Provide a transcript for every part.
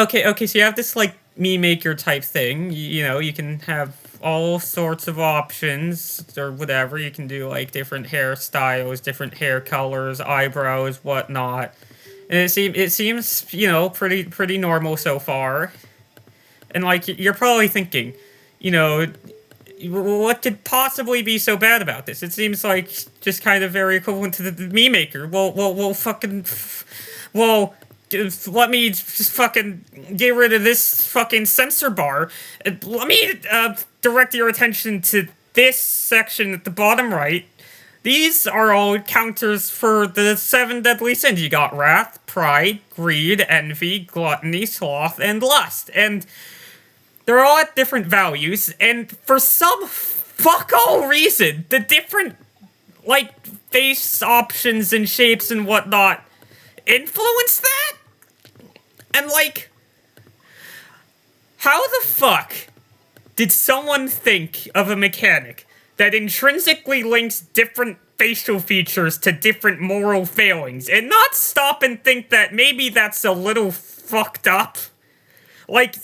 Okay, so you have this, like, me maker type thing. You can have all sorts of options or whatever. You can do, like, different hairstyles, different hair colors, eyebrows, whatnot. And it seems, pretty normal so far. And, like, you're probably thinking, you know, what could possibly be so bad about this? It seems like just kind of very equivalent to the me maker. Well, let me just fucking get rid of this fucking censor bar. Let me direct your attention to this section at the bottom right. These are all counters for the 7 deadly sins. You got wrath, pride, greed, envy, gluttony, sloth, and lust. And they're all at different values, and for some fuck all reason, the different, like, face options and shapes and whatnot influence that? And, like, how the fuck did someone think of a mechanic that intrinsically links different facial features to different moral failings, and not stop and think that maybe that's a little fucked up? Like,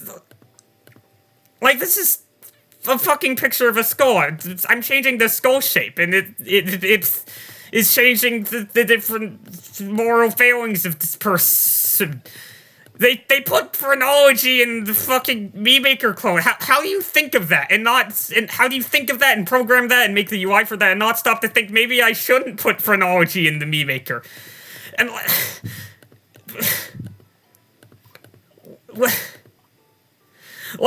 this is a fucking picture of a skull. I'm changing the skull shape, and it is changing the different moral failings of this person. They put phrenology in the fucking me maker clone. How do you think of that and how do you think of that and program that and make the UI for that and not stop to think maybe I shouldn't put phrenology in the me maker? And like,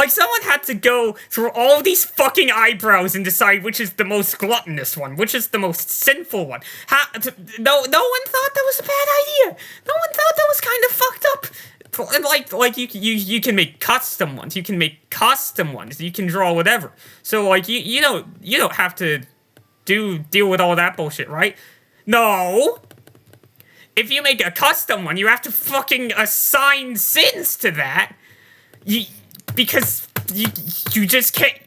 someone had to go through all these fucking eyebrows and decide which is the most gluttonous one, which is the most sinful one. No one thought that was a bad idea. No one thought that was kind of fucked up. And like you can make custom ones. You can make custom ones. You can draw whatever. So like you don't have to deal with all that bullshit, right? No. If you make a custom one, you have to fucking assign sins to that. Because you just can't.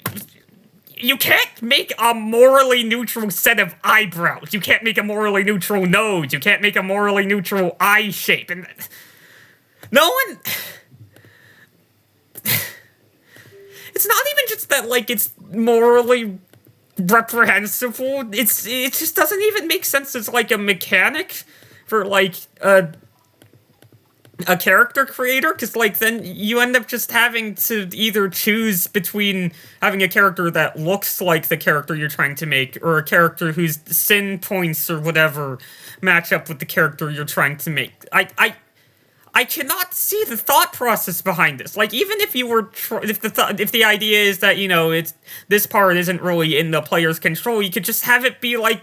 You can't make a morally neutral set of eyebrows. You can't make a morally neutral nose. You can't make a morally neutral eye shape. And no one. It's not even just that, like, it's morally reprehensible. It just doesn't even make sense as, like, a mechanic for, like, a character creator, because, like, then you end up just having to either choose between having a character that looks like the character you're trying to make, or a character whose sin points or whatever match up with the character you're trying to make. I cannot see the thought process behind this. Like, even if you were, if the idea is that, this part isn't really in the player's control, you could just have it be, like,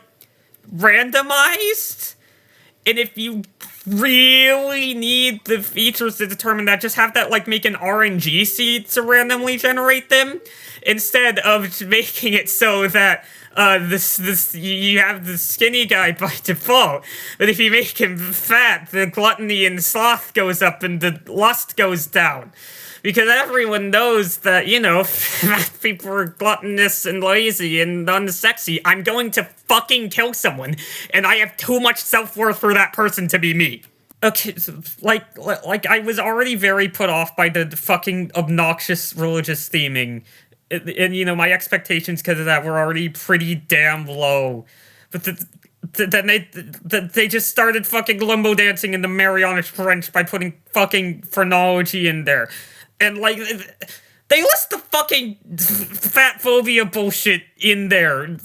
randomized. And if you really need the features to determine that, just have that, like, make an RNG seed to randomly generate them, instead of making it so that you have the skinny guy by default, but if you make him fat, the gluttony and sloth goes up and the lust goes down. Because everyone knows that, fat people are gluttonous and lazy and unsexy. I'm going to fucking kill someone, and I have too much self-worth for that person to be me. Okay, so, like I was already very put off by the fucking obnoxious religious theming. And my expectations because of that were already pretty damn low. But then they just started fucking limbo dancing in the Mariana Trench by putting fucking phrenology in there. And, like, they list the fucking fat phobia bullshit in there.